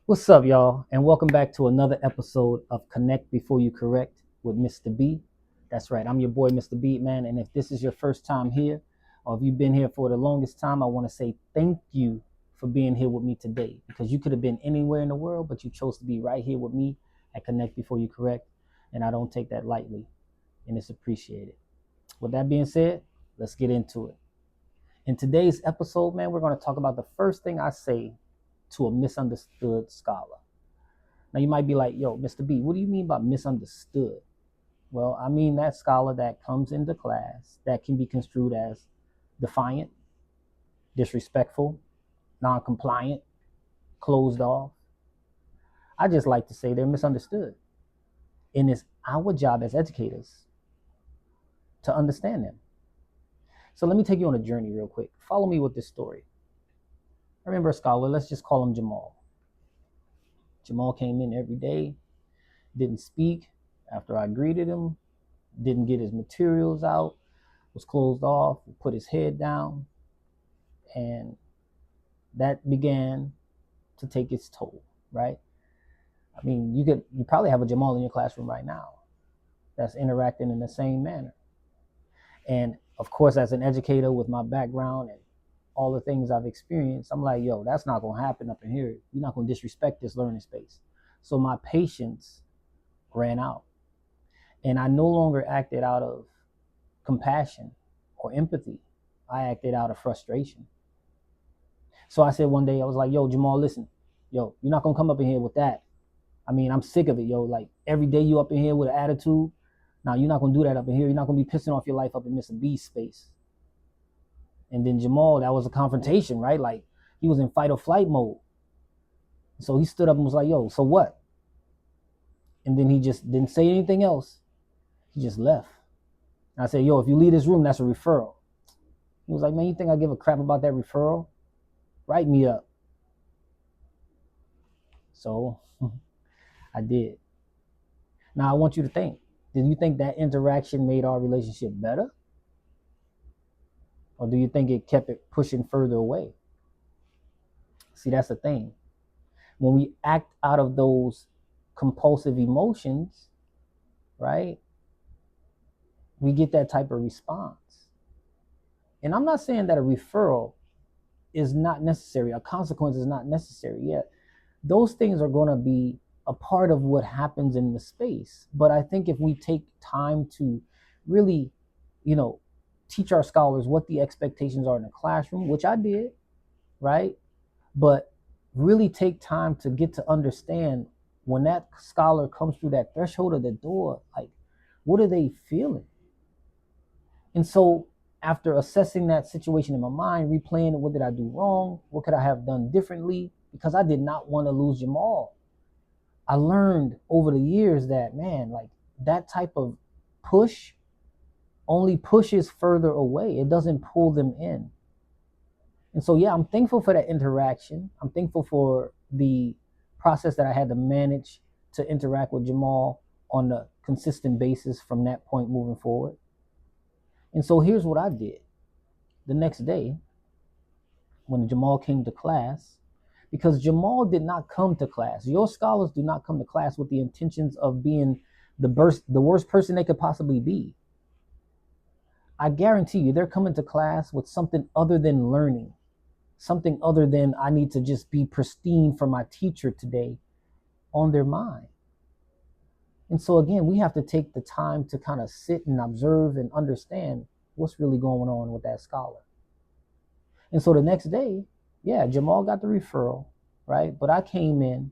What's up, y'all? And welcome back to another episode of Connect Before You Correct with MistaBe. That's right, I'm your boy, MistaBe, man. And if this is your first time here, or if you've been here for the longest time, I want to say thank you for being here with me today, because you could have been anywhere in the world, but you chose to be right here with me at Connect Before You Correct. And I don't take that lightly, and it's appreciated. With that being said, let's get into it. In today's episode, man, we're going to talk about the first thing I say to a misunderstood scholar. Now you might be like, yo, MistaBe, what do you mean by misunderstood? Well, I mean that scholar that comes into class that can be construed as defiant, disrespectful, non-compliant, closed off. I just like to say they're misunderstood. And it's our job as educators to understand them. So let me take you on a journey real quick. Follow me with this story. I remember a scholar, let's just call him Jamal. Jamal came in every day, didn't speak after I greeted him, didn't get his materials out, was closed off, put his head down, and that began to take its toll, right? I mean, you probably have a Jamal in your classroom right now that's interacting in the same manner. And of course, as an educator with my background and all the things I've experienced, I'm like, yo, that's not gonna happen up in here. You're not gonna disrespect this learning space. So my patience ran out. And I no longer acted out of compassion or empathy. I acted out of frustration. So I said one day, I was like, yo, Jamal, listen, yo, you're not gonna come up in here with that. I mean, I'm sick of it, yo. Like every day you up in here with an attitude. Now you're not gonna do that up in here. You're not gonna be pissing off your life up in Mr. B's space. And then Jamal, that was a confrontation, right? Like he was in fight or flight mode. So he stood up and was like, yo, so what? And then he just didn't say anything else. He just left. And I said, yo, if you leave this room, that's a referral. He was like, man, you think I give a crap about that referral? Write me up. So I did. Now I want you to think, did you think that interaction made our relationship better? Or do you think it kept it pushing further away? See, that's the thing. When we act out of those compulsive emotions, right, we get that type of response. And I'm not saying that a referral is not necessary, a consequence is not necessary yet. Those things are going to be a part of what happens in the space. But I think if we take time to really, teach our scholars what the expectations are in the classroom, which I did, right? But really take time to get to understand when that scholar comes through that threshold of the door, like, what are they feeling? And so after assessing that situation in my mind, replaying it, what did I do wrong? What could I have done differently? Because I did not want to lose Jamal. I learned over the years that, man, like that type of push only pushes further away. It doesn't pull them in. And so, yeah, I'm thankful for that interaction. I'm thankful for the process that I had to manage to interact with Jamal on a consistent basis from that point moving forward. And so here's what I did. The next day, when Jamal came to class, because Jamal did not come to class. Your scholars do not come to class with the intentions of being the worst person they could possibly be. I guarantee you they're coming to class with something other than learning, something other than I need to just be pristine for my teacher today on their mind. And so again, we have to take the time to kind of sit and observe and understand what's really going on with that scholar. And so the next day, yeah, Jamal got the referral, right? But I came in,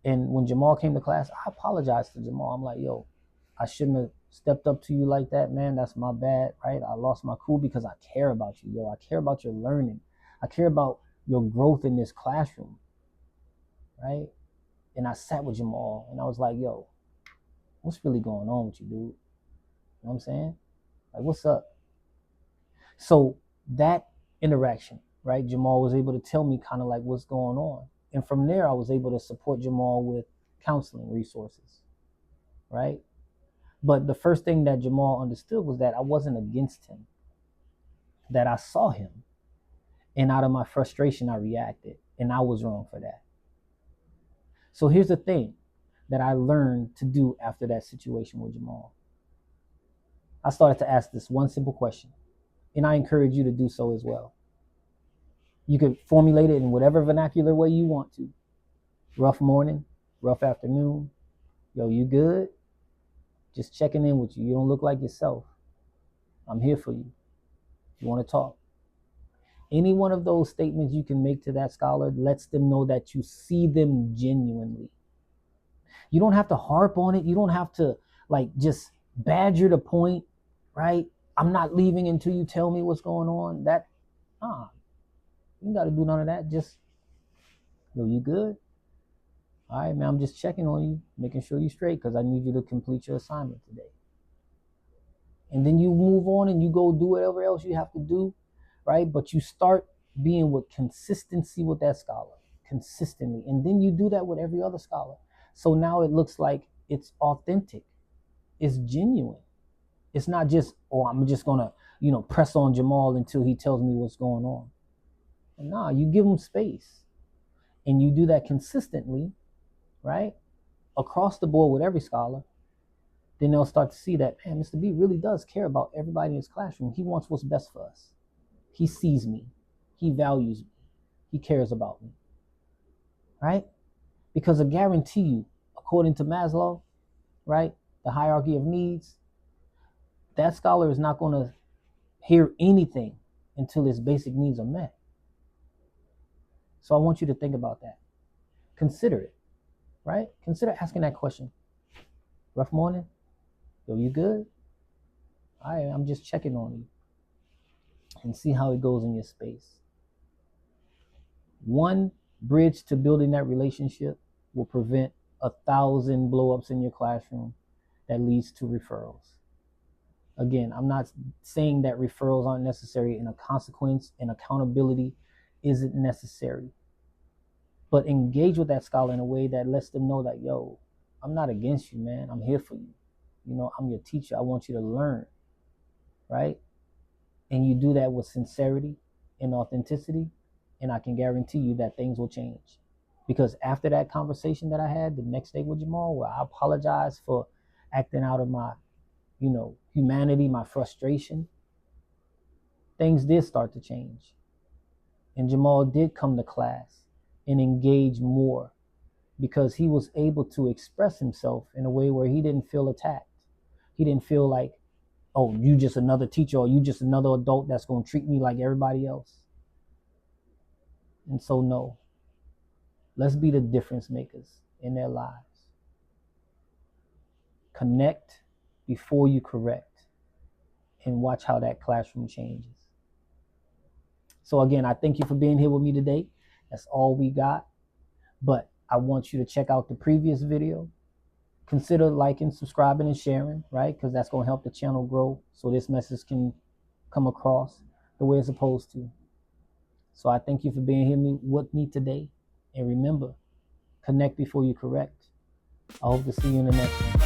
and when Jamal came to class, I apologized to Jamal. I'm like, yo, I shouldn't have stepped up to you like that, man. That's my bad, right? I lost my cool because I care about you, yo. I care about your learning. I care about your growth in this classroom, right? And I sat with Jamal, and I was like, yo, what's really going on with you, dude? You know what I'm saying? Like, what's up? So that interaction, right? Jamal was able to tell me kind of like what's going on. And from there, I was able to support Jamal with counseling resources, right? But the first thing that Jamal understood was that I wasn't against him, that I saw him. And out of my frustration, I reacted. And I was wrong for that. So here's the thing that I learned to do after that situation with Jamal. I started to ask this one simple question, and I encourage you to do so as well. You can formulate it in whatever vernacular way you want to. Rough morning, rough afternoon. Yo, you good? Just checking in with you. You don't look like yourself. I'm here for you. You want to talk? Any one of those statements you can make to that scholar lets them know that you see them genuinely. You don't have to harp on it. You don't have to like just badger the point, right? I'm not leaving until you tell me what's going on. You got to do none of that. Just, yo, you good? All right, man, I'm just checking on you, making sure you're straight because I need you to complete your assignment today. And then you move on and you go do whatever else you have to do, right? But you start being with consistency with that scholar, consistently. And then you do that with every other scholar. So now it looks like it's authentic. It's genuine. It's not just, oh, I'm just going to, press on Jamal until he tells me what's going on. Nah, you give him space. And you do that consistently, right? Across the board with every scholar. Then they'll start to see that, man, MistaBe really does care about everybody in his classroom. He wants what's best for us. He sees me. He values me. He cares about me. Right? Because I guarantee you, according to Maslow, right, the hierarchy of needs, that scholar is not going to hear anything until his basic needs are met. So I want you to think about that. Consider it, right? Consider asking that question. Rough morning? Yo, you good? All right, I'm just checking on you. And see how it goes in your space. One bridge to building that relationship will prevent 1,000 blow-ups in your classroom that leads to referrals. Again, I'm not saying that referrals aren't necessary, and a consequence and accountability isn't necessary. But engage with that scholar in a way that lets them know that, yo, I'm not against you, man. I'm here for you. I'm your teacher. I want you to learn, right? And you do that with sincerity and authenticity, and I can guarantee you that things will change. Because after that conversation that I had the next day with Jamal, where I apologized for acting out of my, humanity, my frustration, things did start to change. And Jamal did come to class and engage more because he was able to express himself in a way where he didn't feel attacked. He didn't feel like, oh, you just another teacher, or you just another adult that's going to treat me like everybody else. And so, no, let's be the difference makers in their lives. Connect before you correct, and watch how that classroom changes. So again, I thank you for being here with me today. That's all we got. But I want you to check out the previous video. Consider liking, subscribing, and sharing, right? Because that's going to help the channel grow so this message can come across the way it's supposed to. So I thank you for being here with me today. And remember, connect before you correct. I hope to see you in the next one.